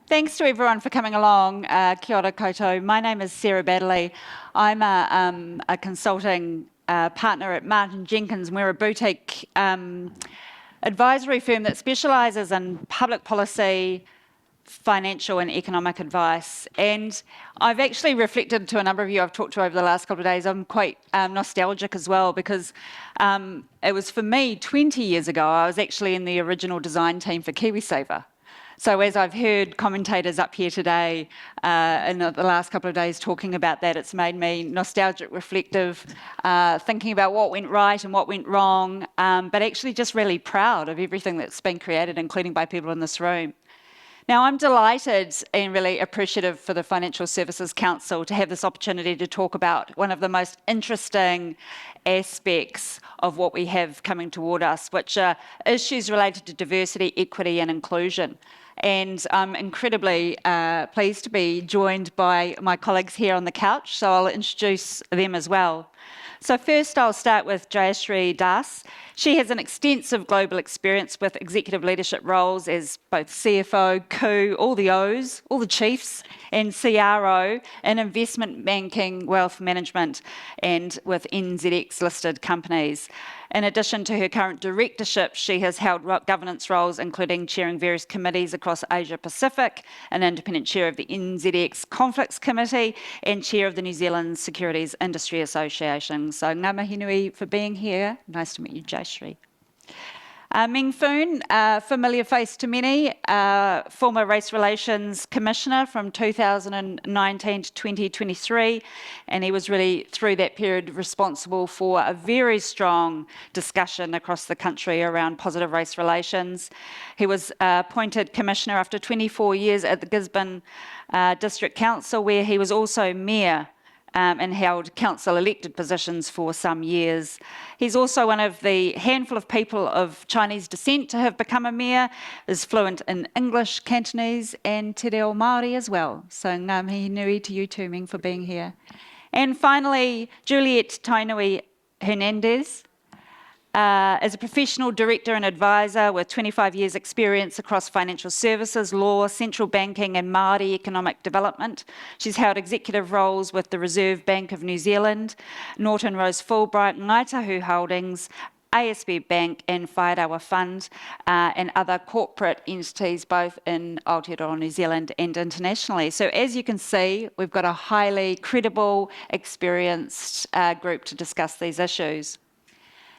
Thanks to everyone for coming along. Kia ora koutou. My name is Sarah Baddeley. I'm a consulting partner at MartinJenkins. We're a boutique advisory firm that specialises in public policy, financial and economic advice. And I've actually reflected to a number of you I've talked to over the last couple of days. I'm quite nostalgic as well because it was for me 20 years ago, I was actually in the original design team for KiwiSaver. So as I've heard commentators up here today in the last couple of days talking about that, it's made me nostalgic, reflective, thinking about what went right and what went wrong, but actually just really proud of everything that's been created, including by people in this room. Now, I'm delighted and really appreciative for the Financial Services Council to have this opportunity to talk about one of the most interesting aspects of what we have coming toward us, which are issues related to diversity, equity and inclusion. And I'm incredibly pleased to be joined by my colleagues here on the couch, so I'll introduce them as well. So first I'll start with Jayshree Das. She has an extensive global experience with executive leadership roles as both CFO, COO, all the O's, all the chiefs, and CRO in investment banking, wealth management, and with NZX listed companies. In addition to her current directorship, she has held governance roles, including chairing various committees across Asia Pacific, an independent chair of the NZX Conflicts Committee, and chair of the New Zealand Securities Industry Association. So ngā mihi nui for being here. Nice to meet you, Jayshree. Meng Foon, familiar face to many, former Race Relations Commissioner from 2019 to 2023, and he was really, through that period, responsible for a very strong discussion across the country around positive race relations. He was appointed Commissioner after 24 years at the Gisborne District Council, where he was also Mayor and held council-elected positions for some years. He's also one of the handful of people of Chinese descent to have become a mayor, is fluent in English, Cantonese and Te Reo Māori as well. So ngā mihi nui to you too, Meng, for being here. And finally, Juliet Tainui-Hernandez. As a professional director and advisor with 25 years experience across financial services, law, central banking and Māori economic development. She's held executive roles with the Reserve Bank of New Zealand, Norton Rose Fulbright, Ngāi Tahu Holdings, ASB Bank and Whai Fund and other corporate entities both in Aotearoa, New Zealand and internationally. So as you can see, we've got a highly credible, experienced group to discuss these issues.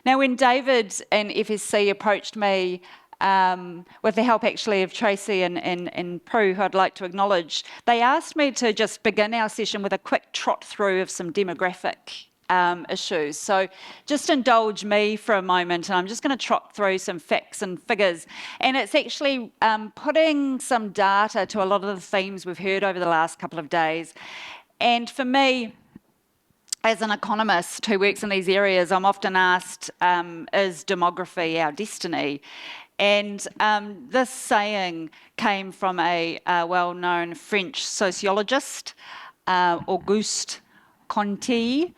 Now, when David and FSC approached me, with the help actually of Tracy and Prue, who I'd like to acknowledge, they asked me to just begin our session with a quick trot through of some demographic issues. So just indulge me for a moment, and I'm just going to trot through some facts and figures. And it's actually putting some data to a lot of the themes we've heard over the last couple of days. And for me, as an economist who works in these areas, I'm often asked, is demography our destiny? And this saying came from a well-known French sociologist, Auguste Comte,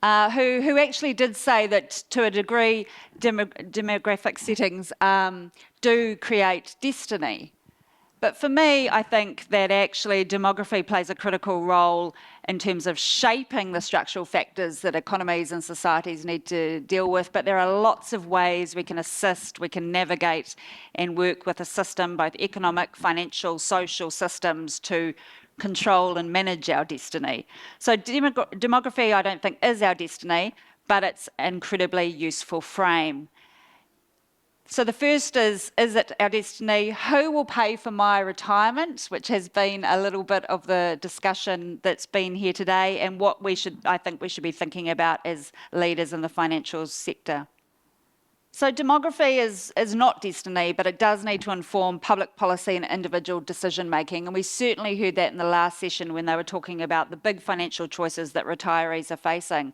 who actually did say that to a degree, demographic settings do create destiny. But for me, I think that actually demography plays a critical role in terms of shaping the structural factors that economies and societies need to deal with. But there are lots of ways we can assist, we can navigate and work with a system, both economic, financial, social systems to control and manage our destiny. So demography, I don't think, is our destiny, but it's an incredibly useful frame. So the first is it our destiny? Who will pay for my retirement, which has been a little bit of the discussion that's been here today, and what I think we should be thinking about as leaders in the financial sector. So demography is not destiny, but it does need to inform public policy and individual decision making. And we certainly heard that in the last session when they were talking about the big financial choices that retirees are facing.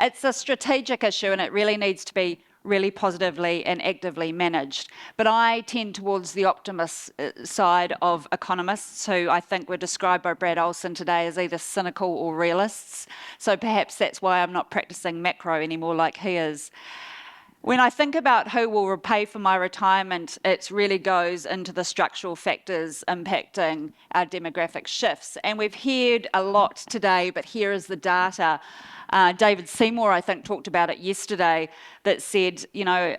It's a strategic issue and it really needs to be really positively and actively managed. But I tend towards the optimist side of economists who I think were described by Brad Olson today as either cynical or realists. So perhaps that's why I'm not practicing macro anymore like he is. When I think about who will pay for my retirement, it really goes into the structural factors impacting our demographic shifts. And we've heard a lot today, but here is the data. David Seymour, I think, talked about it yesterday, that said, you know,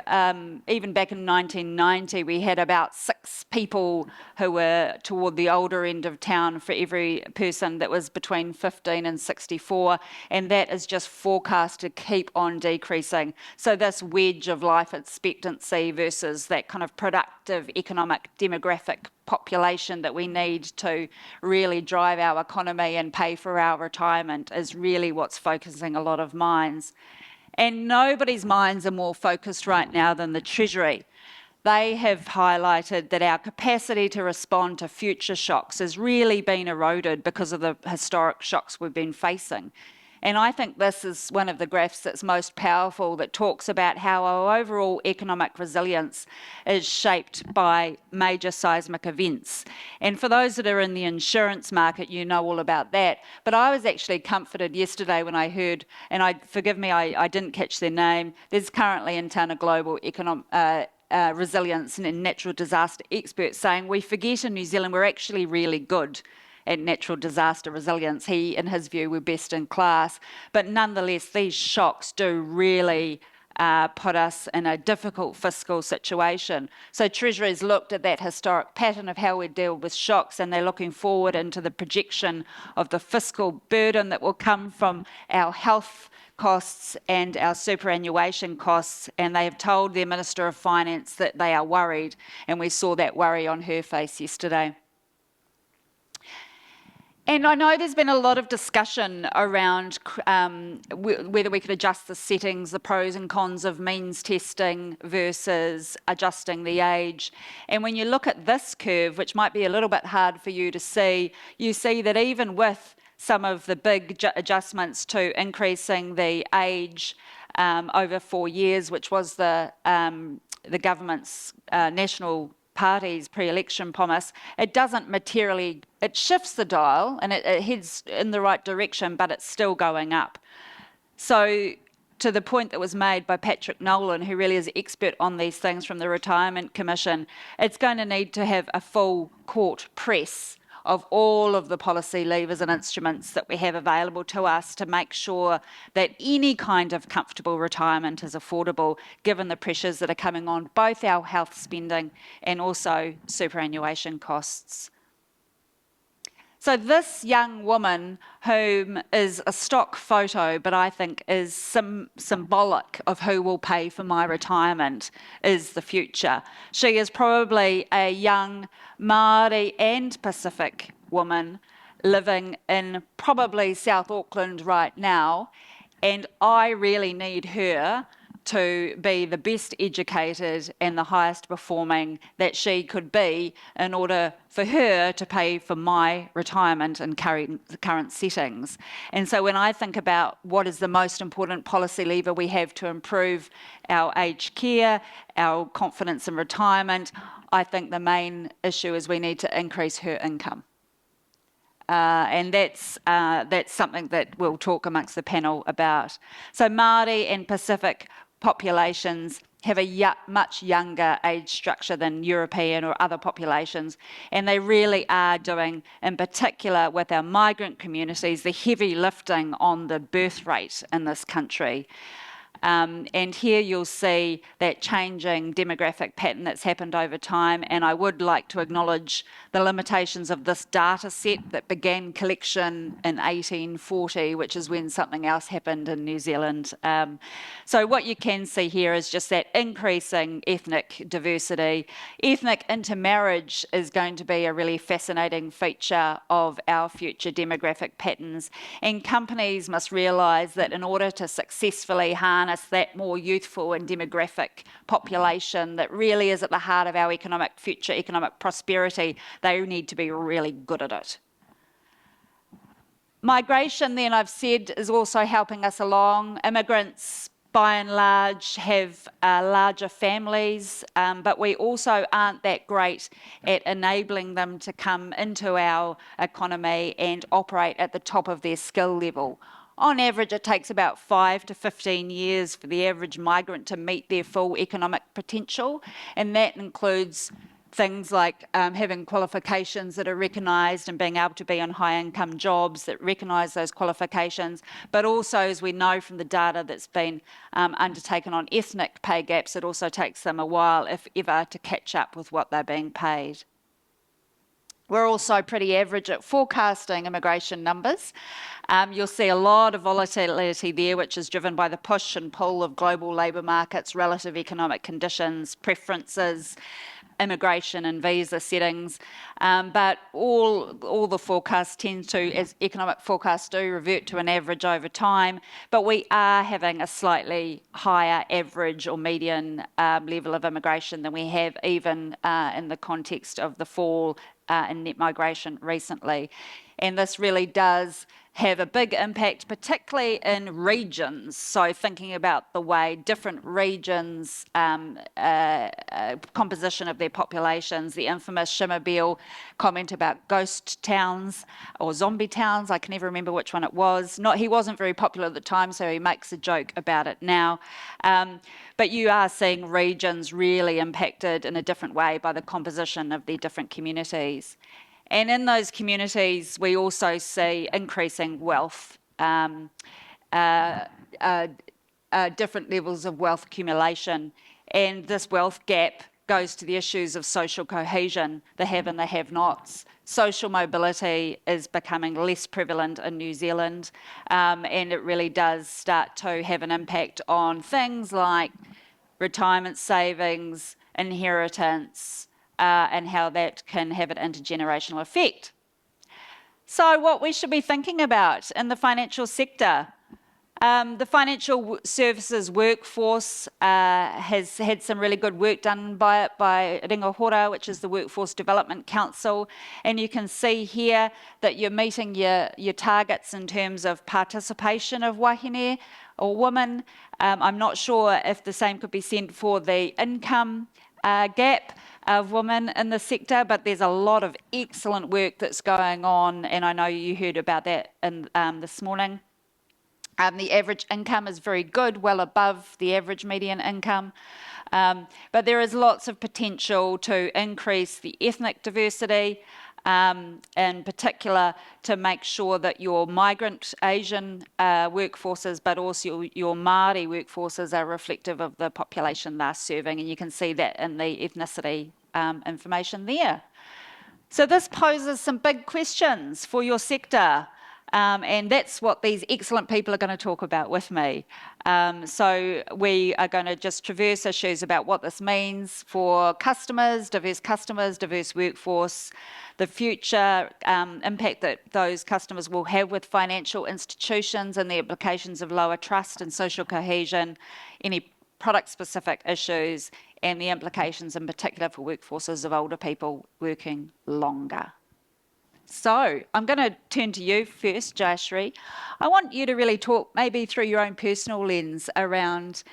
even back in 1990, we had about 6 people who were toward the older end of town for every person that was between 15 and 64, and that is just forecast to keep on decreasing. So this wedge of life expectancy versus that kind of productive economic demographic population that we need to really drive our economy and pay for our retirement is really what's focusing a lot of minds. And nobody's minds are more focused right now than the Treasury. They have highlighted that our capacity to respond to future shocks has really been eroded because of the historic shocks we've been facing. And I think this is one of the graphs that's most powerful, that talks about how our overall economic resilience is shaped by major seismic events. And for those that are in the insurance market, you know all about that. But I was actually comforted yesterday when I heard, and forgive me, I didn't catch their name, there's currently in town a global economic resilience and natural disaster expert saying we forget in New Zealand we're actually really good at natural disaster resilience. He, in his view, were best in class. But nonetheless, these shocks do really put us in a difficult fiscal situation. So Treasury's looked at that historic pattern of how we deal with shocks, and they're looking forward into the projection of the fiscal burden that will come from our health costs and our superannuation costs, and they have told their Minister of Finance that they are worried, and we saw that worry on her face yesterday. And I know there's been a lot of discussion around whether we could adjust the settings, the pros and cons of means testing versus adjusting the age. And when you look at this curve, which might be a little bit hard for you to see, you see that even with some of the big adjustments to increasing the age over 4 years, which was the government's National Party's pre-election promise, it doesn't materially, it shifts the dial and it heads in the right direction, but it's still going up. So to the point that was made by Patrick Nolan, who really is an expert on these things from the Retirement Commission, it's going to need to have a full court press of all of the policy levers and instruments that we have available to us to make sure that any kind of comfortable retirement is affordable, given the pressures that are coming on both our health spending and also superannuation costs. So this young woman, whom is a stock photo, but I think is symbolic of who will pay for my retirement, is the future. She is probably a young Māori and Pacific woman living in probably South Auckland right now, and I really need her to be the best educated and the highest performing that she could be in order for her to pay for my retirement in current settings. And so when I think about what is the most important policy lever we have to improve our aged care, our confidence in retirement, I think the main issue is we need to increase her income. And that's something that we'll talk amongst the panel about. So Māori and Pacific populations have a much younger age structure than European or other populations, and they really are doing, in particular with our migrant communities, the heavy lifting on the birth rate in this country. And here you'll see that changing demographic pattern that's happened over time, and I would like to acknowledge the limitations of this data set that began collection in 1840, which is when something else happened in New Zealand. So what you can see here is just that increasing ethnic diversity. Ethnic intermarriage is going to be a really fascinating feature of our future demographic patterns, and companies must realise that in order to successfully harness that more youthful and demographic population that really is at the heart of our future economic prosperity, they need to be really good at it. Migration, then, I've said, is also helping us along. Immigrants, by and large, have larger families, but we also aren't that great at enabling them to come into our economy and operate at the top of their skill level. On average, it takes about 5 to 15 years for the average migrant to meet their full economic potential, and that includes things like having qualifications that are recognised and being able to be on high-income jobs that recognise those qualifications, but also, as we know from the data that's been undertaken on ethnic pay gaps, it also takes them a while, if ever, to catch up with what they're being paid. We're also pretty average at forecasting immigration numbers. You'll see a lot of volatility there, which is driven by the push and pull of global labour markets, relative economic conditions, preferences, immigration and visa settings, but all the forecasts tend to, as economic forecasts do, revert to an average over time, but we are having a slightly higher average or median level of immigration than we have even in the context of the fall in net migration recently. And this really does have a big impact, particularly in regions. So thinking about the way different regions, composition of their populations, the infamous Shimmerbill comment about ghost towns or zombie towns, I can never remember which one it was. He wasn't very popular at the time, so he makes a joke about it now. But you are seeing regions really impacted in a different way by the composition of their different communities. And in those communities, we also see increasing wealth, different levels of wealth accumulation. And this wealth gap goes to the issues of social cohesion, the have and the have-nots. Social mobility is becoming less prevalent in New Zealand, and it really does start to have an impact on things like retirement savings, inheritance, and how that can have an intergenerational effect. So what we should be thinking about in the financial sector. The financial services workforce has had some really good work done by Ringahora, which is the Workforce Development Council, and you can see here that you're meeting your targets in terms of participation of wahine or women. I'm not sure if the same could be said for the income gap of women in the sector, but there's a lot of excellent work that's going on, and I know you heard about that in, this morning. The average income is very good, well above the average median income, but there is lots of potential to increase the ethnic diversity, in particular to make sure that your migrant Asian workforces, but also your Māori workforces are reflective of the population they're serving, and you can see that in the ethnicity information there. So this poses some big questions for your sector. And that's what these excellent people are going to talk about with me. So we are going to just traverse issues about what this means for customers, diverse workforce, the future impact that those customers will have with financial institutions and the implications of lower trust and social cohesion, any product-specific issues, and the implications in particular for workforces of older people working longer. So I'm going to turn to you first, Jayshree. I want you to really talk maybe through your own personal lens around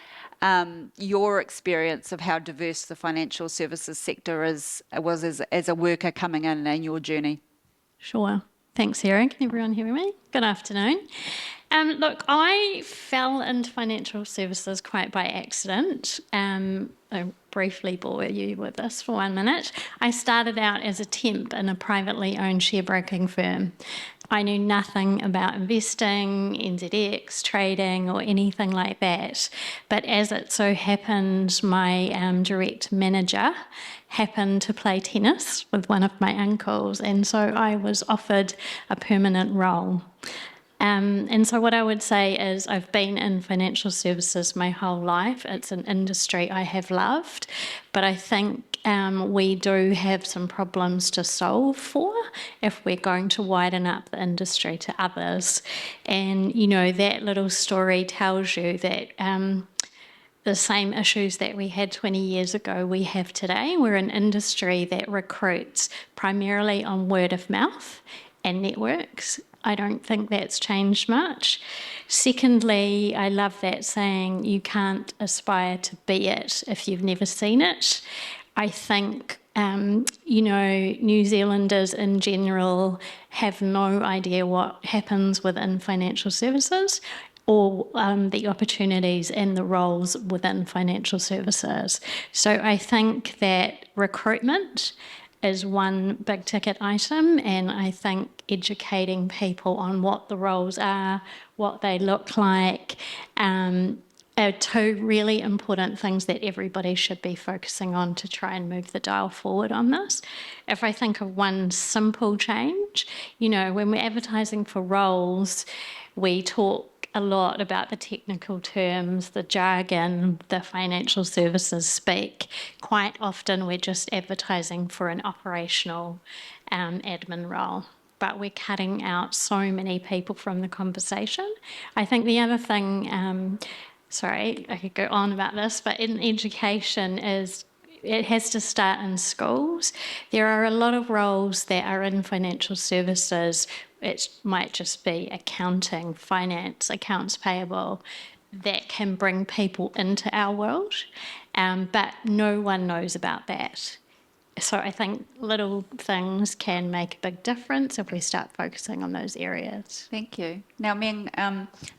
your experience of how diverse the financial services sector was as a worker coming in and your journey. Sure. Thanks, Sarah. Can everyone hear me? Good afternoon. Look, I fell into financial services quite by accident. I'll briefly bore you with this for 1 minute. I started out as a temp in a privately owned share broking firm. I knew nothing about investing, NZX, trading, or anything like that. But as it so happened, my direct manager happened to play tennis with one of my uncles, and so I was offered a permanent role. And so what I would say is I've been in financial services my whole life. It's an industry I have loved, but I think we do have some problems to solve for if we're going to widen up the industry to others. And, you know, that little story tells you that the same issues that we had 20 years ago we have today. We're an industry that recruits primarily on word of mouth and networks. I don't think that's changed much. Secondly, I love that saying, you can't aspire to be it if you've never seen it. I think, New Zealanders in general have no idea what happens within financial services or the opportunities and the roles within financial services. So I think that recruitment is one big ticket item, and I think educating people on what the roles are, what they look like, are two really important things that everybody should be focusing on to try and move the dial forward on this. If I think of one simple change, when we're advertising for roles, we talk a lot about the technical terms, the jargon, the financial services speak. Quite often we're just advertising for an operational admin role, but we're cutting out so many people from the conversation. I think the other thing, sorry, I could go on about this, but in education is it has to start in schools. There are a lot of roles that are in financial services. It might just be accounting, finance, accounts payable, that can bring people into our world, but no one knows about that. So I think little things can make a big difference if we start focusing on those areas. Thank you. Now, Meng,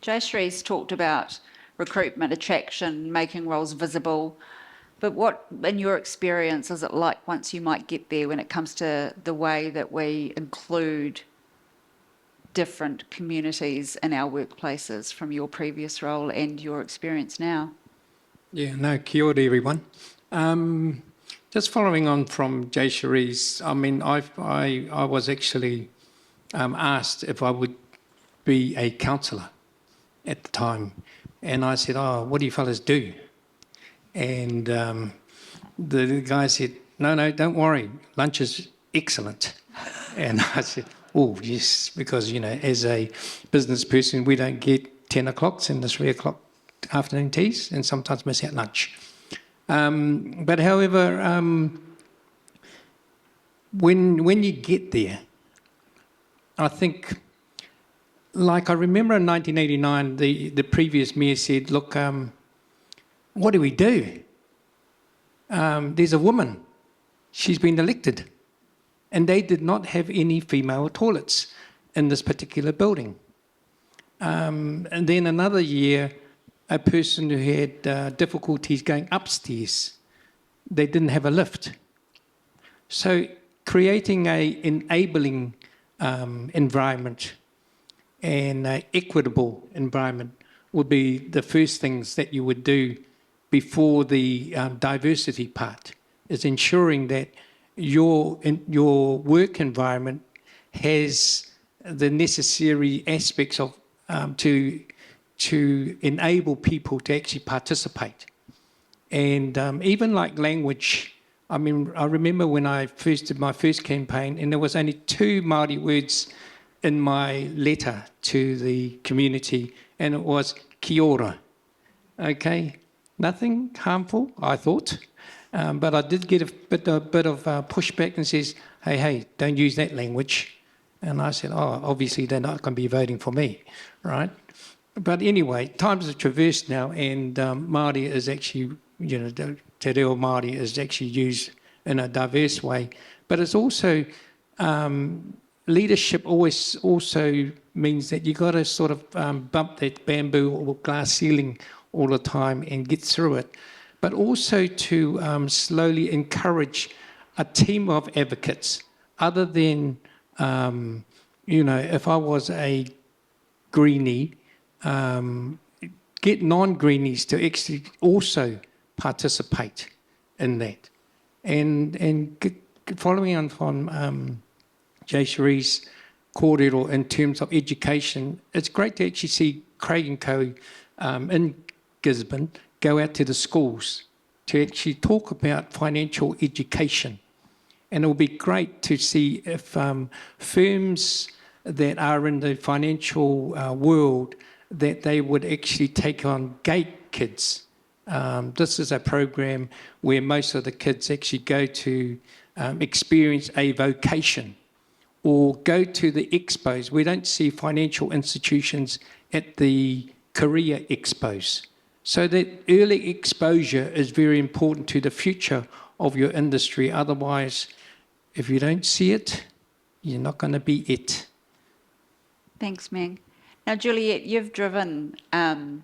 Jayshree's talked about recruitment, attraction, making roles visible. But what, in your experience, is it like once you might get there when it comes to the way that we include different communities in our workplaces from your previous role and your experience now? Yeah, no, kia ora, everyone. Just following on from Jayshree's, I was actually asked if I would be a counsellor at the time. And I said, what do you fellas do? And the guy said, no, don't worry, lunch is excellent. And I said, oh, yes, because, as a business person, we don't get 10 o'clocks and the 3 o'clock afternoon teas and sometimes miss out lunch. But however, when you get there, I think, like I remember in 1989, the previous mayor said, look, what do we do? There's a woman. She's been elected. And they did not have any female toilets in this particular building. And then another year, a person who had difficulties going upstairs, they didn't have a lift. So creating an enabling environment and an equitable environment would be the first things that you would do before the diversity part, is ensuring that your work environment has the necessary aspects of to enable people to actually participate. And even like language, I remember when I first did my first campaign, and there was only 2 Māori words in my letter to the community, and it was kia ora. Okay, nothing harmful, I thought. But I did get a bit of pushback and says, hey, don't use that language. And I said, obviously they're not going to be voting for me, right? But anyway, times have traversed now, and Māori is actually, Te Reo Māori is actually used in a diverse way. But it's also, leadership always also means that you got to sort of bump that bamboo or glass ceiling all the time and get through it. But also to slowly encourage a team of advocates, other than, if I was a greenie, get non-greenies to actually also participate in that. And following on from Jayshree's kōrero in terms of education, it's great to actually see Craig & Co. In Gisborne go out to the schools to actually talk about financial education. And it will be great to see if firms that are in the financial world, that they would actually take on GATE kids. This is a program where most of the kids actually go to experience a vocation or go to the expos. We don't see financial institutions at the career expos. So that early exposure is very important to the future of your industry. Otherwise, if you don't see it, you're not going to be it. Thanks, Meng. Now, Juliet, you've driven, and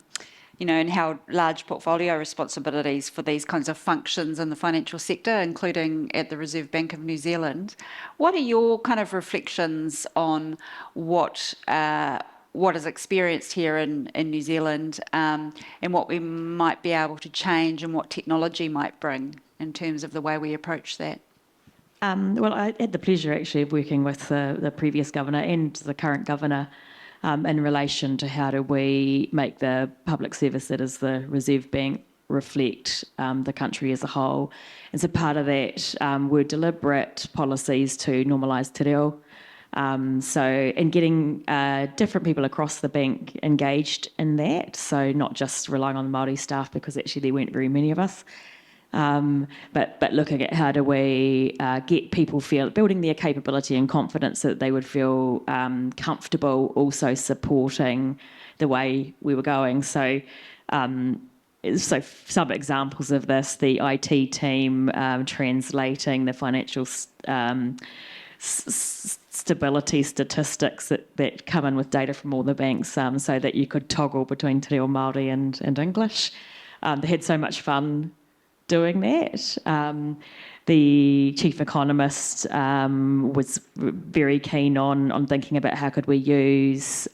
held large portfolio responsibilities for these kinds of functions in the financial sector, including at the Reserve Bank of New Zealand. What are your kind of reflections on what is experienced here in New Zealand, and what we might be able to change and what technology might bring in terms of the way we approach that? Well, I had the pleasure actually of working with the previous governor and the current governor in relation to how do we make the public service that is the Reserve Bank reflect the country as a whole. And so part of that were deliberate policies to normalise te reo. And getting different people across the bank engaged in that, so not just relying on the Māori staff, because actually there weren't very many of us, but looking at how do we get people building their capability and confidence so that they would feel comfortable also supporting the way we were going. So some examples of this, the IT team translating the financial stability statistics that come in with data from all the banks, so that you could toggle between te reo Māori and English. They had so much fun doing that. The chief economist was very keen on thinking about how could we use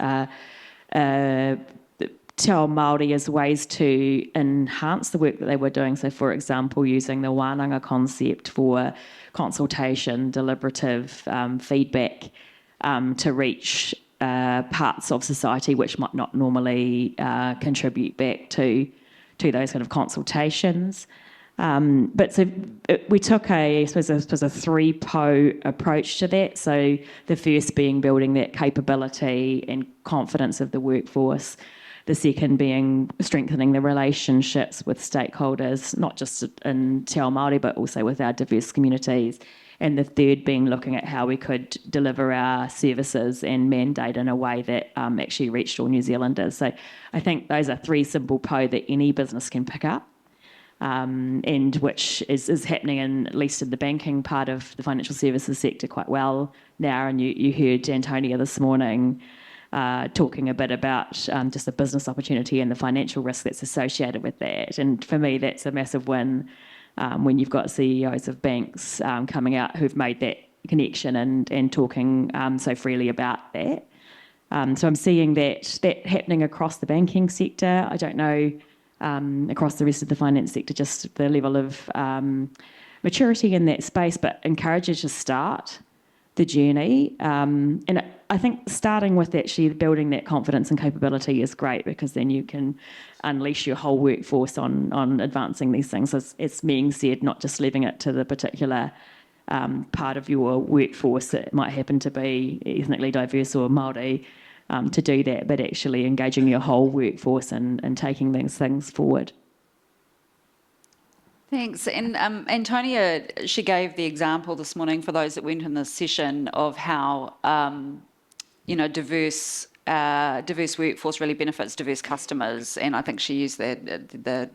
te ao Māori as ways to enhance the work that they were doing. So, for example, using the wānanga concept for consultation, deliberative feedback to reach parts of society which might not normally contribute back to those kind of consultations. But so we took a three-po approach to that. So the first being building that capability and confidence of the workforce. The second being strengthening the relationships with stakeholders, not just in te ao Māori, but also with our diverse communities. And the third being looking at how we could deliver our services and mandate in a way that actually reached all New Zealanders. So I think those are three simple po that any business can pick up. And which is happening at least in the banking part of the financial services sector quite well now. And you heard Antonia this morning talking a bit about just the business opportunity and the financial risk that's associated with that. And for me, that's a massive win when you've got CEOs of banks coming out who've made that connection and talking so freely about that. So I'm seeing that happening across the banking sector. I don't know across the rest of the finance sector, just the level of maturity in that space, but encourage you to start the journey. And I think starting with actually building that confidence and capability is great, because then you can unleash your whole workforce on advancing these things. As Meng said, not just leaving it to the particular part of your workforce that might happen to be ethnically diverse or Māori to do that, but actually engaging your whole workforce and taking these things forward. Thanks. And Antonia, she gave the example this morning for those that went in this session of how, diverse workforce really benefits diverse customers. And I think she used the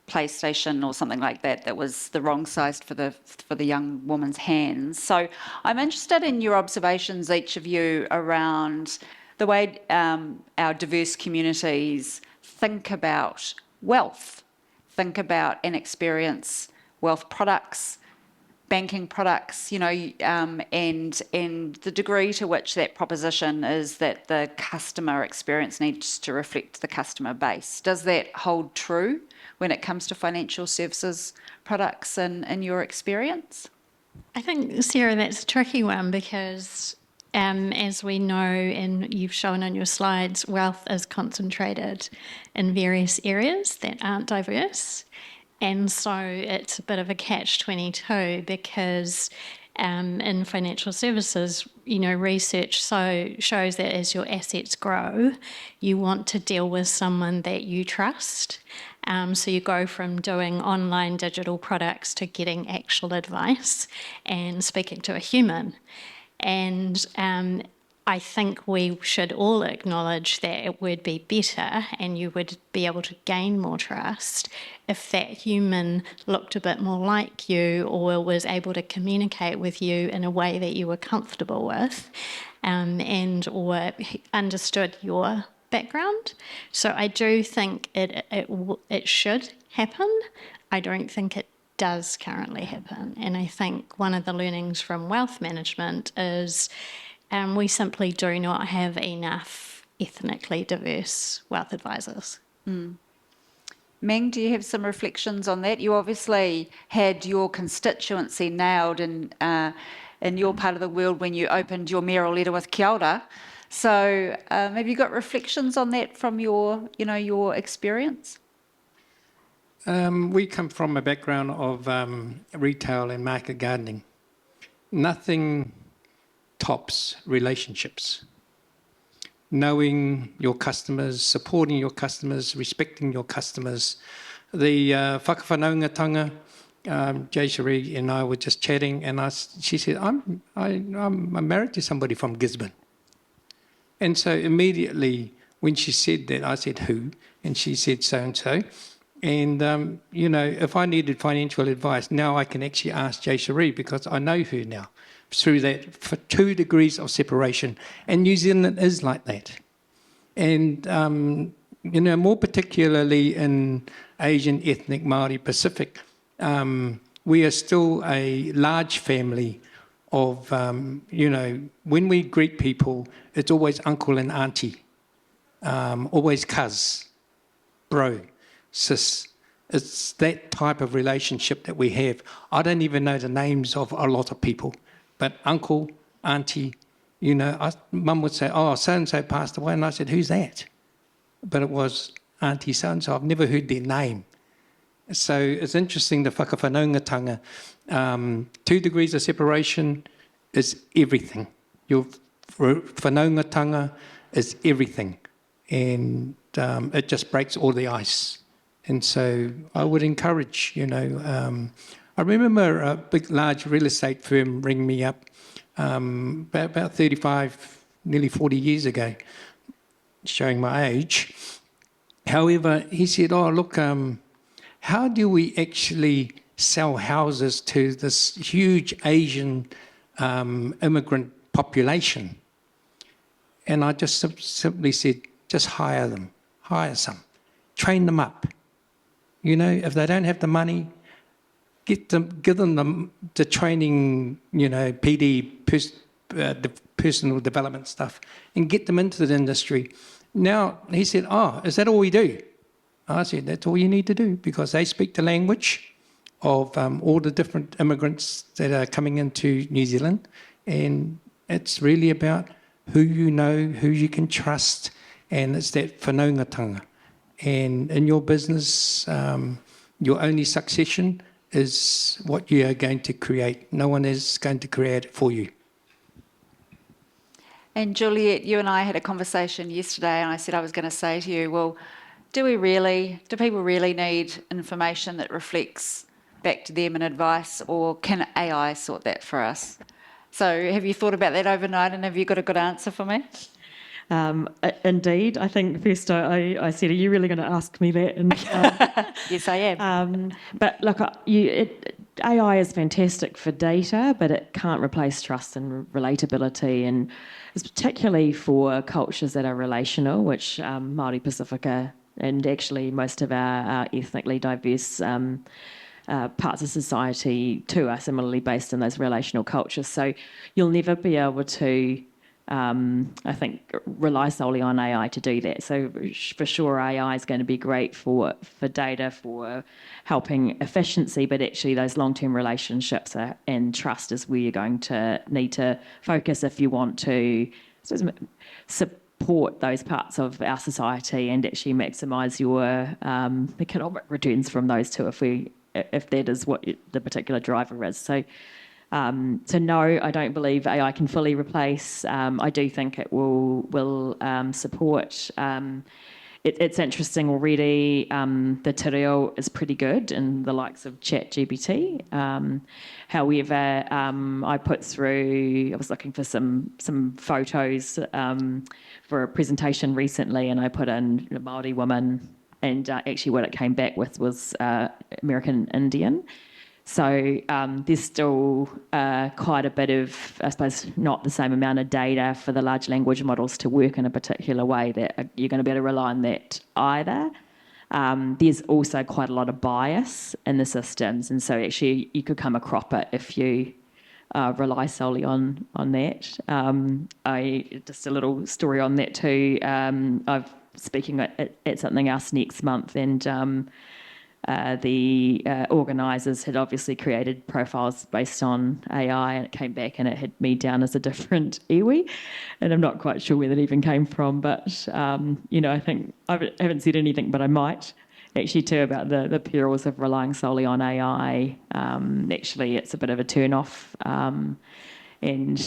PlayStation or something like that was the wrong size for the young woman's hands. So I'm interested in your observations, each of you, around the way our diverse communities think about wealth, think about and experience wealth products, banking products, and the degree to which that proposition is that the customer experience needs to reflect the customer base. Does that hold true when it comes to financial services products in your experience? I think, Sarah, that's a tricky one, because as we know, and you've shown on your slides, wealth is concentrated in various areas that aren't diverse. And so it's a bit of a catch-22, because in financial services, research shows that as your assets grow, you want to deal with someone that you trust. So you go from doing online digital products to getting actual advice and speaking to a human. And I think we should all acknowledge that it would be better and you would be able to gain more trust if that human looked a bit more like you or was able to communicate with you in a way that you were comfortable with, and or understood your background. So I do think it should happen. I don't think it does currently happen. And I think one of the learnings from wealth management is we simply do not have enough ethnically diverse wealth advisors. Meng, do you have some reflections on that? You obviously had your constituency nailed in your part of the world when you opened your mayoral letter with Kia ora. So have you got reflections on that from your experience? We come from a background of retail and market gardening. Nothing tops relationships. Knowing your customers, supporting your customers, respecting your customers. The whakawhanaungatanga, Jayshree and I were just chatting, and she said, I'm married to somebody from Gisborne. And so immediately when she said that, I said, who? And she said so-and-so. And, if I needed financial advice, now I can actually ask Jayshree because I know her now through that for 2 degrees of separation. And New Zealand is like that. And, more particularly in Asian ethnic Māori Pacific, we are still a large family of, when we greet people, it's always uncle and auntie, always cuz, bro, sis. It's that type of relationship that we have. I don't even know the names of a lot of people, but uncle, auntie, Mum would say, oh, so-and-so passed away, and I said, who's that? But it was auntie so-and-so. I've never heard their name. So it's interesting, the whakawhanaungatanga. 2 degrees of separation is everything. Your whanaungatanga is everything. And it just breaks all the ice. And so I would encourage, I remember a big, large real estate firm ring me up about 35, nearly 40 years ago, showing my age. However, he said, oh, look, how do we actually sell houses to this huge Asian immigrant population? And I just simply said, just hire them, hire some, train them up. If they don't have the money, give them the training, PD, the personal development stuff, and get them into the industry. Now, he said, oh, is that all we do? I said, that's all you need to do, because they speak the language of all the different immigrants that are coming into New Zealand, and it's really about who you know, who you can trust, and it's that whanaungatanga. And in your business, your only succession is what you are going to create. No one is going to create it for you. And Juliet, you and I had a conversation yesterday, and I said I was going to say to you, well, do people really need information that reflects back to them and advice, or can AI sort that for us? So have you thought about that overnight, and have you got a good answer for me? Indeed, I think first I said, are you really going to ask me that? And, yes, I am. But look, AI is fantastic for data, but it can't replace trust and relatability, and it's particularly for cultures that are relational, which Māori Pacifica and actually most of our ethnically diverse parts of society too are similarly based in those relational cultures. So you'll never be able to, I think, rely solely on AI to do that. So for sure, AI is going to be great for data, for helping efficiency, but actually those long-term relationships and trust is where you're going to need to focus if you want to support those parts of our society and actually maximise your economic returns from those two, if that is what the particular driver is. So no, I don't believe AI can fully replace. I do think it will support it's interesting already. The te reo is pretty good in the likes of ChatGPT. However, I put through, I was looking for some photos for a presentation recently, and I put in a Māori woman, and actually what it came back with was American Indian. So there's still quite a bit of, I suppose, not the same amount of data for the large language models to work in a particular way that you're going to be able to rely on that either. There's also quite a lot of bias in the systems, and so actually you could come a cropper if you rely solely on that. Just a little story on that too. I'm speaking at something else next month, and the organisers had obviously created profiles based on AI, and it came back and it had me down as a different iwi, and I'm not quite sure where that even came from, but I think I haven't said anything, but I might actually too about the perils of relying solely on AI. Actually, it's a bit of a turn-off, and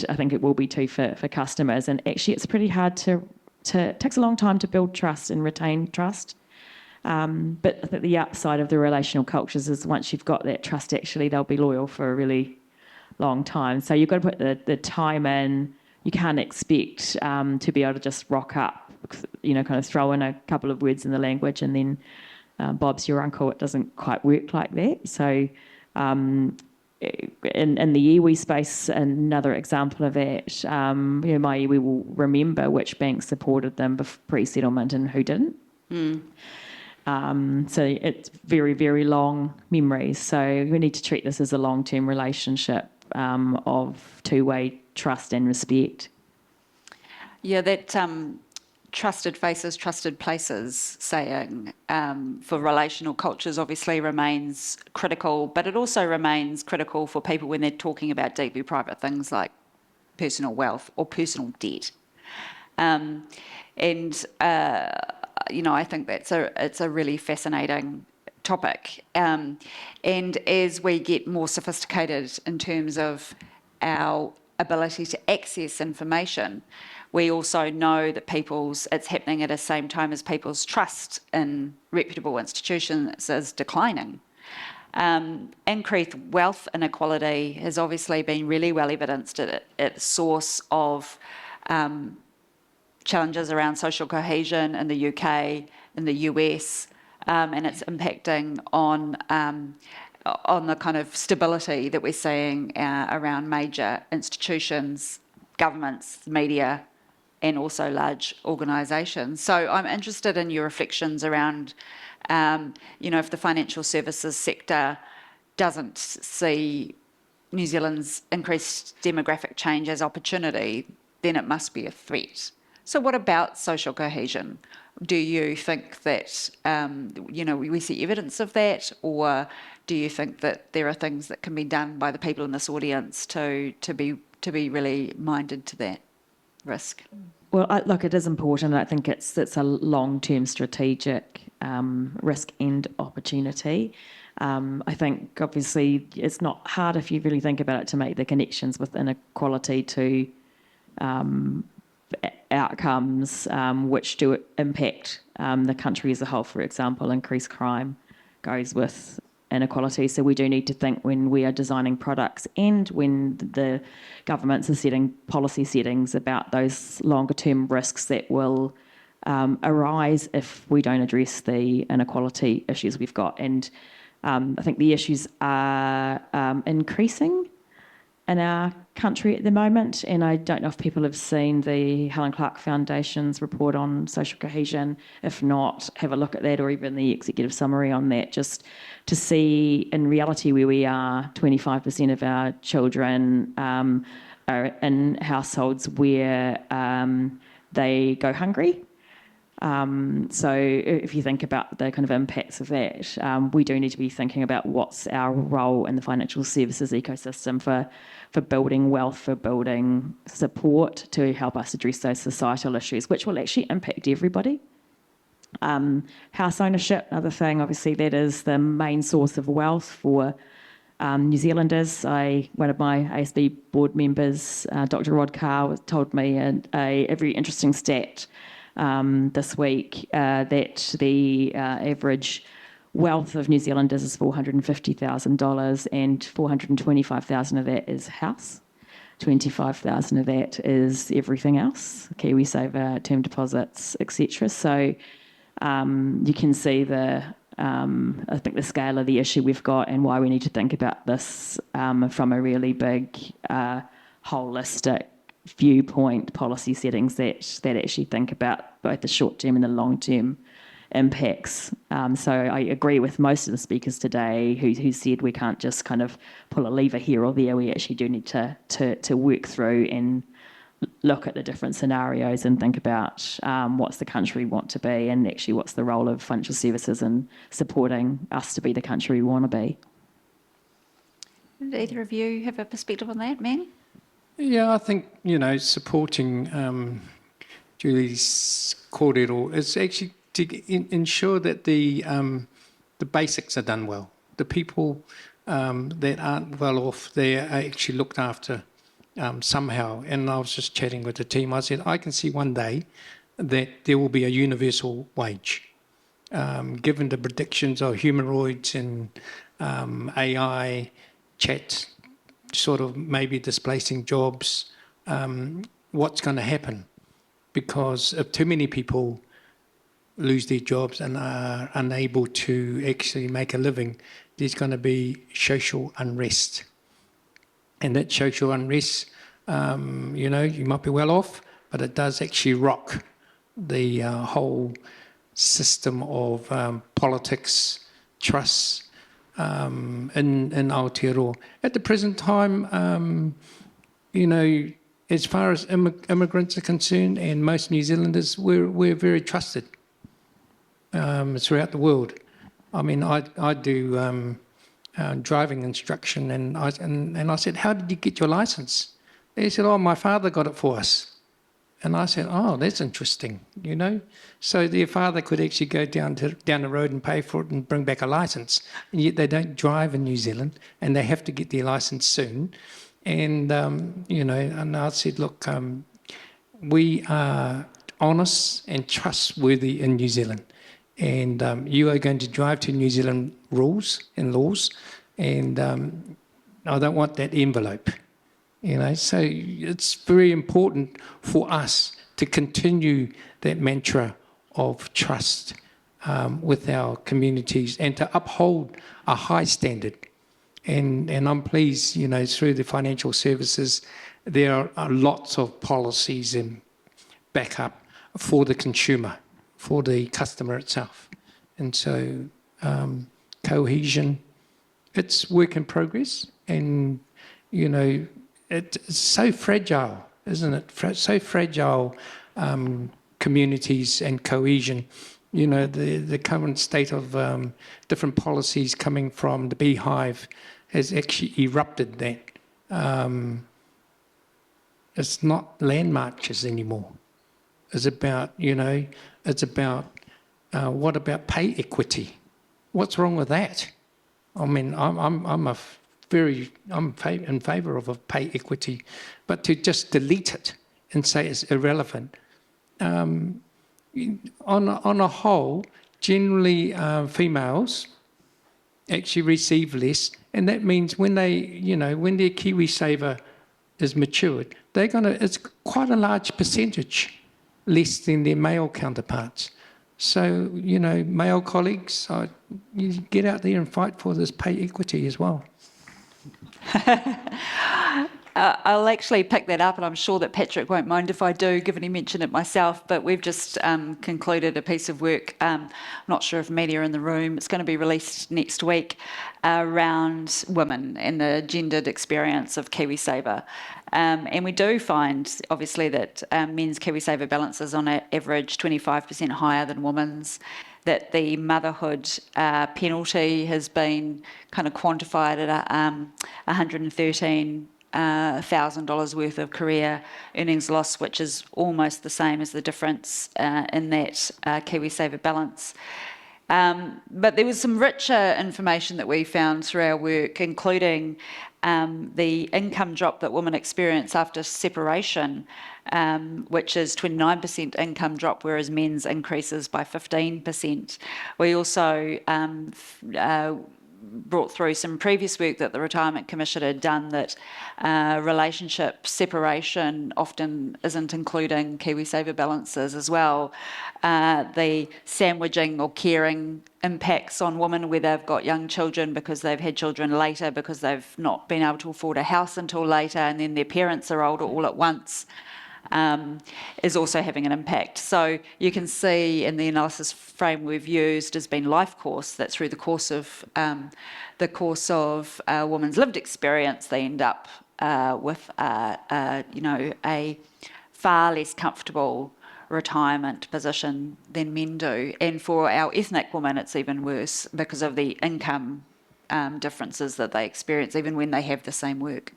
I think it will be too for customers, and actually it's pretty hard it takes a long time to build trust and retain trust. But I think the upside of the relational cultures is once you've got that trust, actually, they'll be loyal for a really long time. So you've got to put the time in. You can't expect to be able to just rock up, kind of throw in a couple of words in the language and then Bob's your uncle. It doesn't quite work like that. So in the iwi space, another example of that, my iwi will remember which banks supported them pre-settlement and who didn't. So it's very, very long memories. So we need to treat this as a long-term relationship of two-way trust and respect. Yeah, that trusted faces, trusted places saying for relational cultures obviously remains critical, but it also remains critical for people when they're talking about deeply private things like personal wealth or personal debt. I think it's a really fascinating topic. And as we get more sophisticated in terms of our ability to access information, we also know that it's happening at the same time as people's trust in reputable institutions is declining. Increased wealth inequality has obviously been really well evidenced at the source of challenges around social cohesion in the UK, in the US, and it's impacting on the kind of stability that we're seeing around major institutions, governments, media, and also large organisations. So I'm interested in your reflections around, if the financial services sector doesn't see New Zealand's increased demographic change as opportunity, then it must be a threat. So what about social cohesion? Do you think that, we see evidence of that, or do you think that there are things that can be done by the people in this audience to be really minded to that risk? Well, look, it is important. I think it's a long-term strategic risk and opportunity. I think, obviously, it's not hard if you really think about it to make the connections with inequality to outcomes which do impact the country as a whole. For example, increased crime goes with inequality. So we do need to think when we are designing products and when the governments are setting policy settings about those longer term risks that will arise if we don't address the inequality issues we've got. And I think the issues are increasing in our country at the moment, and I don't know if people have seen the Helen Clark Foundation's report on social cohesion. If not, have a look at that, or even the executive summary on that, just to see in reality where we are. 25% of our children are in households where they go hungry. So if you think about the kind of impacts of that, we do need to be thinking about what's our role in the financial services ecosystem for building wealth, for building support to help us address those societal issues, which will actually impact everybody. House ownership, another thing, obviously that is the main source of wealth for New Zealanders. One of my ASB board members, Dr. Rod Carr, told me a very interesting stat this week that the average wealth of New Zealanders is $450,000, and $425,000 of that is house. 25,000 of that is everything else, KiwiSaver, term deposits, etc. So you can see I think the scale of the issue we've got and why we need to think about this from a really big, holistic viewpoint, policy settings that actually think about both the short-term and the long-term impacts. So I agree with most of the speakers today who said we can't just kind of pull a lever here or there. We actually do need to work through and look at the different scenarios and think about what's the country we want to be, and actually what's the role of financial services in supporting us to be the country we want to be. Do either of you have a perspective on that, Meng? Yeah, I think, supporting Julie's kōrero is actually to ensure that the basics are done well. The people that aren't well off, they are actually looked after somehow. And I was just chatting with the team. I said, I can see one day that there will be a universal wage. Given the predictions of humanoids and AI, chat, sort of maybe displacing jobs, what's going to happen? Because if too many people lose their jobs and are unable to actually make a living, there's going to be social unrest. And that social unrest, you might be well off, but it does actually rock the whole system of politics, trust in Aotearoa. At the present time, as far as immigrants are concerned, and most New Zealanders, we're very trusted throughout the world. I mean, I do driving instruction, and I said, how did you get your license? They said, my father got it for us. And I said, that's interesting, So their father could actually go down the road and pay for it and bring back a license. And yet they don't drive in New Zealand, and they have to get their license soon. And, and I said, look, we are honest and trustworthy in New Zealand. And you are going to drive to New Zealand rules and laws, and I don't want that envelope. So it's very important for us to continue that mantra of trust with our communities and to uphold a high standard. And I'm pleased, through the financial services, there are lots of policies and backup for the consumer, for the customer itself. And so cohesion, it's work in progress, and, it's so fragile, isn't it? So fragile, communities and cohesion. The current state of different policies coming from the beehive has actually erupted that. It's not land marches anymore. It's about, what about pay equity? What's wrong with that? I mean, I'm in favour of a pay equity, but to just delete it and say it's irrelevant. On a whole, generally females actually receive less, and that means when they, when their KiwiSaver is matured, it's quite a large percentage less than their male counterparts. So, male colleagues, you get out there and fight for this pay equity as well. I'll actually pick that up, and I'm sure that Patrick won't mind if I do, given he mentioned it myself, but we've just concluded a piece of work. I'm not sure if media are in the room. It's going to be released next week around women and the gendered experience of KiwiSaver. And we do find, obviously, that men's KiwiSaver balance is on average 25% higher than women's, that the motherhood penalty has been kind of quantified at $113,000 worth of career earnings loss, which is almost the same as the difference in that KiwiSaver balance. But there was some richer information that we found through our work, including the income drop that women experience after separation, which is 29% income drop, whereas men's increases by 15%. We also brought through some previous work that the Retirement Commission had done that relationship separation often isn't including KiwiSaver balances as well. The sandwiching or caring impacts on women where they've got young children because they've had children later, because they've not been able to afford a house until later, and then their parents are older all at once. Is also having an impact. So you can see in the analysis frame we've used has been life course, that through the course of a woman's lived experience, they end up with a far less comfortable retirement position than men do. And for our ethnic women, it's even worse because of the income differences that they experience, even when they have the same work.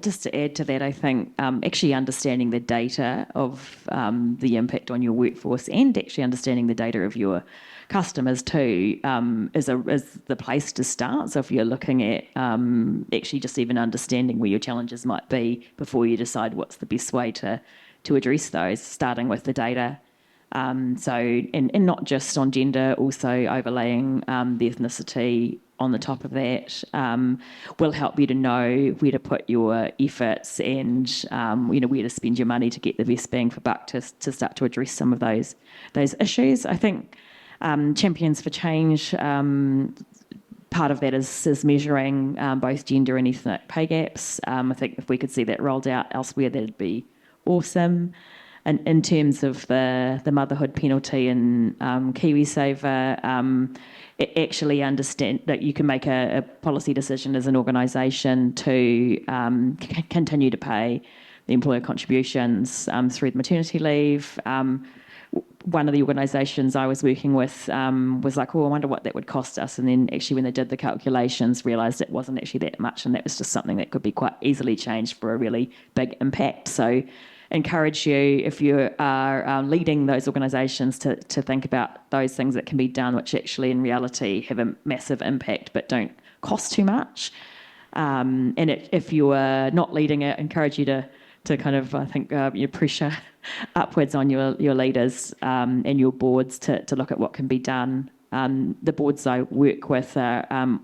Just to add to that, I think actually understanding the data of the impact on your workforce and actually understanding the data of your customers too is the place to start. So if you're looking at actually just even understanding where your challenges might be before you decide what's the best way to address those, starting with the data. And not just on gender, also overlaying the ethnicity on the top of that will help you to know where to put your efforts and where to spend your money to get the best bang for buck to start to address some of those issues. I think Champions for Change, part of that is measuring both gender and ethnic pay gaps. I think if we could see that rolled out elsewhere, that'd be awesome. And in terms of the motherhood penalty and KiwiSaver, actually understand that you can make a policy decision as an organisation to continue to pay the employer contributions through the maternity leave. One of the organisations I was working with was like, oh, I wonder what that would cost us. And then actually when they did the calculations, realised it wasn't actually that much, and that was just something that could be quite easily changed for a really big impact. So encourage you, if you are leading those organisations, to think about those things that can be done, which actually in reality have a massive impact but don't cost too much. And if you are not leading it, encourage you to kind of, I think, pressure upwards on your leaders and your boards to look at what can be done. The boards I work with are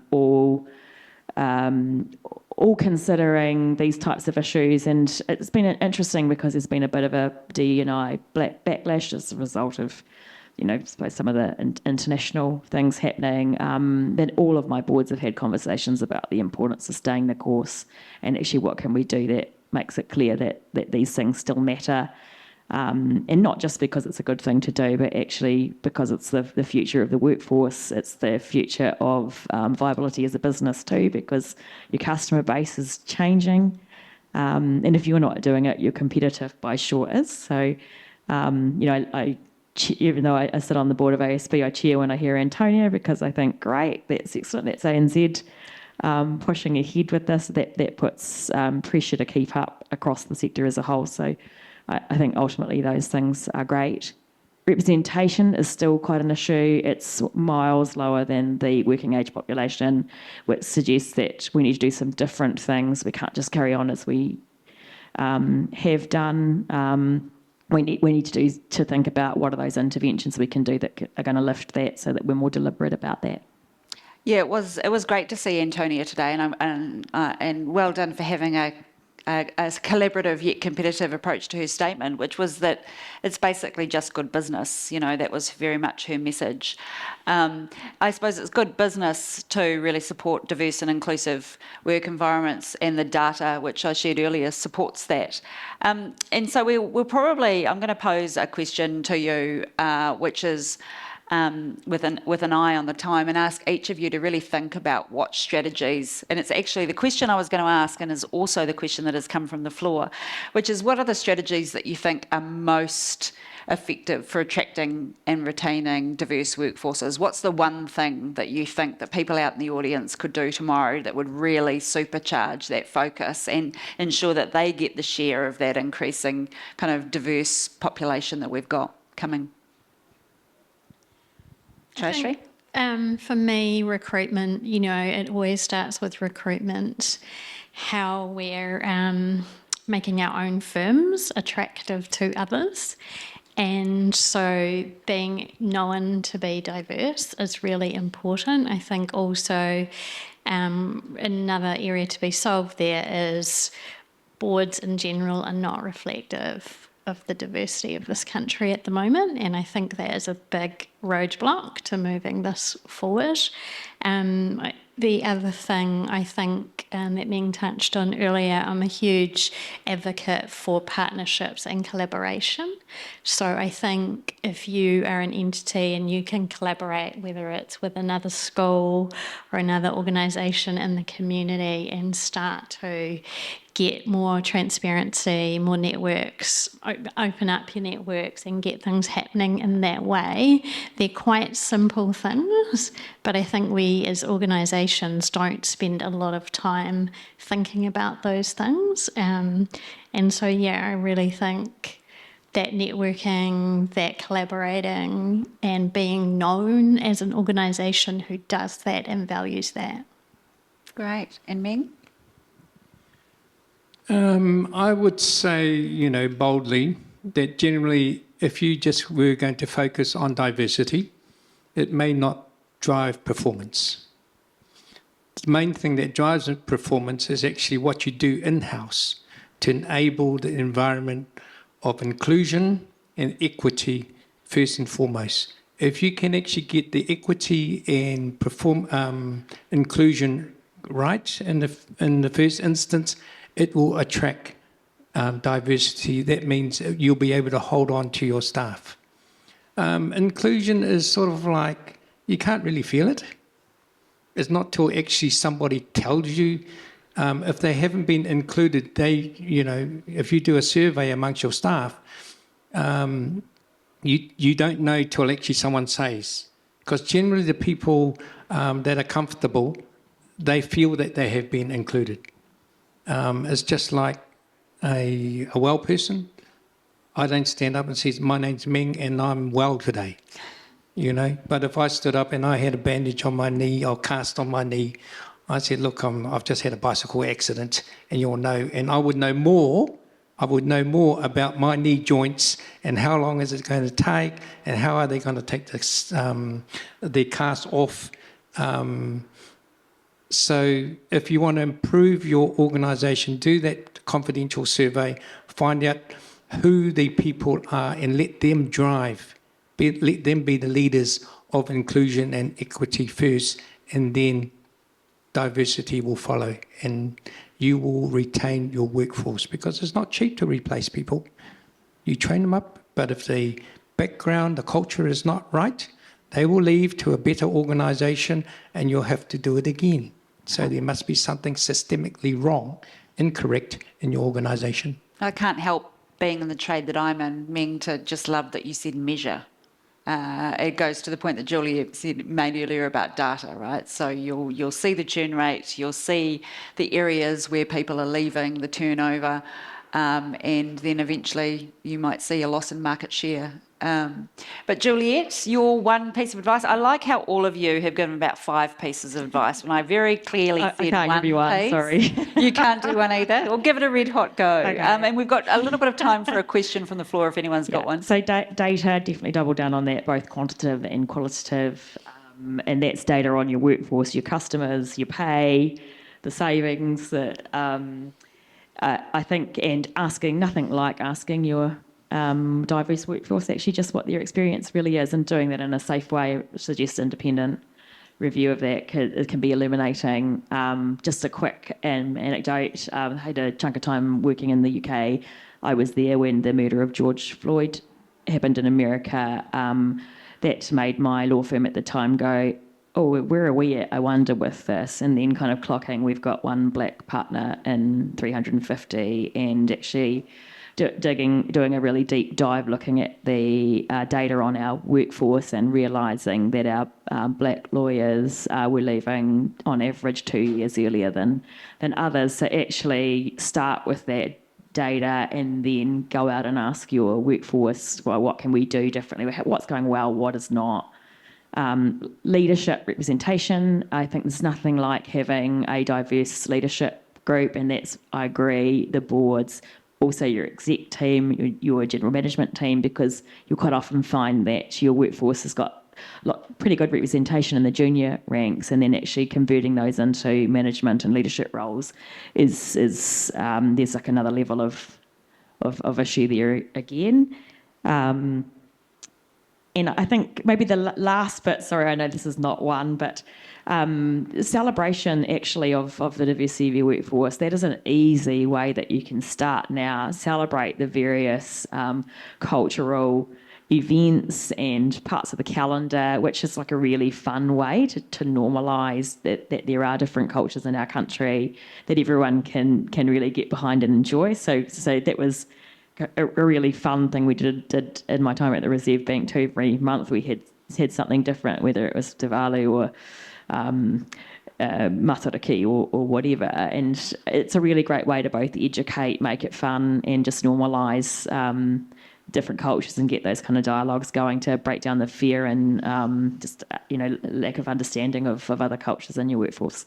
all considering these types of issues, and it's been interesting because there's been a bit of a D&I backlash as a result of, I suppose some of the international things happening. Then all of my boards have had conversations about the importance of staying the course and actually what can we do that makes it clear that these things still matter. And not just because it's a good thing to do, but actually because it's the future of the workforce, it's the future of viability as a business too, because your customer base is changing. And if you're not doing it, your competitor by sure is. So, even though I sit on the board of ASB, I cheer when I hear Antonia, because I think, great, that's excellent, that's ANZ pushing ahead with this. That puts pressure to keep up across the sector as a whole. So I think ultimately those things are great. Representation is still quite an issue. It's miles lower than the working age population, which suggests that we need to do some different things. We can't just carry on as we have done. We need to think about what are those interventions we can do that are going to lift that, so that we're more deliberate about that. Yeah, it was great to see Antonia today, and well done for having a collaborative yet competitive approach to her statement, which was that it's basically just good business. That was very much her message. I suppose it's good business to really support diverse and inclusive work environments, and the data, which I shared earlier, supports that. And so we'll probably, I'm going to pose a question to you, which is with an eye on the time, and ask each of you to really think about what strategies, and it's actually the question I was going to ask and is also the question that has come from the floor, which is, what are the strategies that you think are most effective for attracting and retaining diverse workforces? What's the one thing that you think that people out in the audience could do tomorrow that would really supercharge that focus and ensure that they get the share of that increasing kind of diverse population that we've got coming? Jayshree? For me, recruitment, it always starts with recruitment, how we're making our own firms attractive to others. And so being known to be diverse is really important. I think also another area to be solved there is boards in general are not reflective of the diversity of this country at the moment, and I think that is a big roadblock to moving this forward. The other thing I think that Meng touched on earlier, I'm a huge advocate for partnerships and collaboration. So I think if you are an entity and you can collaborate, whether it's with another school or another organisation in the community, and start to get more transparency, more networks, open up your networks and get things happening in that way. They're quite simple things, but I think we as organisations don't spend a lot of time thinking about those things. And so, I really think that networking, that collaborating and being known as an organisation who does that and values that. Great. And Meng? I would say, boldly, that generally, if you just were going to focus on diversity, it may not drive performance. The main thing that drives performance is actually what you do in-house to enable the environment of inclusion and equity first and foremost. If you can actually get the equity and inclusion right in the first instance, it will attract diversity. That means you'll be able to hold on to your staff. Inclusion is sort of like, you can't really feel it. It's not till actually somebody tells you. If they haven't been included, if you do a survey amongst your staff, you don't know till actually someone says. Because generally the people that are comfortable, they feel that they have been included. It's just like a well person. I don't stand up and say, my name's Meng and I'm well today, But if I stood up and I had a bandage on my knee or cast on my knee, I said, look, I've just had a bicycle accident and you'll know. And I would know more about my knee joints and how long is it going to take and how are they going to take this, their cast off. So if you want to improve your organisation, do that confidential survey, find out who the people are and let them drive. Let them be the leaders of inclusion and equity first, and then diversity will follow and you will retain your workforce, because it's not cheap to replace people. You train them up, but if the background, the culture is not right, they will leave to a better organisation and you'll have to do it again. So there must be something systemically wrong, incorrect in your organisation. I can't help being in the trade that I'm in, Meng, to just love that you said measure. It goes to the point that Juliet made earlier about data, right? So you'll see the churn rate, you'll see the areas where people are leaving, the turnover, and then eventually you might see a loss in market share. But Juliet, your one piece of advice, I like how all of you have given about 5 pieces of advice when I very clearly said I can't one give you one, piece. sorry. You can't do one either. Well, give it a red hot go. Okay. And we've got a little bit of time for a question from the floor if anyone's got one. So data, definitely double down on that, both quantitative and qualitative. And that's data on your workforce, your customers, your pay, the savings. That I think, and nothing like asking your diverse workforce actually just what their experience really is, and doing that in a safe way, suggest independent review of that. It can be illuminating. Just a quick anecdote. I had a chunk of time working in the UK. I was there when the murder of George Floyd happened in America. That made my law firm at the time go, oh, where are we at, I wonder, with this? And then kind of clocking, we've got one black partner in 350, and actually doing a really deep dive, looking at the data on our workforce and realising that our black lawyers were leaving on average 2 years earlier than others. So actually start with that data and then go out and ask your workforce, well, what can we do differently? What's going well, what is not? Leadership representation, I think there's nothing like having a diverse leadership group, and that's, I agree, the boards, also your exec team, your general management team, because you'll quite often find that your workforce has got pretty good representation in the junior ranks, and then actually converting those into management and leadership roles is there's like another level of issue there again. And I think maybe the last bit, sorry, I know this is not one, but celebration actually of the diversity of your workforce, that is an easy way that you can start now. Celebrate the various cultural events and parts of the calendar, which is like a really fun way to normalise that there are different cultures in our country that everyone can really get behind and enjoy. So that was a really fun thing we did in my time at the Reserve Bank too. Every month we had something different, whether it was Diwali or Matariki or whatever. And it's a really great way to both educate, make it fun, and just normalise different cultures and get those kind of dialogues going to break down the fear and lack of understanding of other cultures in your workforce.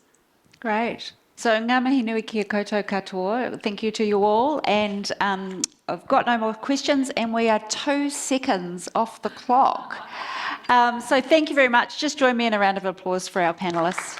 Great. So ngā mihi nui kia koutou katoa. Thank you to you all. And I've got no more questions, and we are 2 seconds off the clock. So thank you very much. Just join me in a round of applause for our panellists.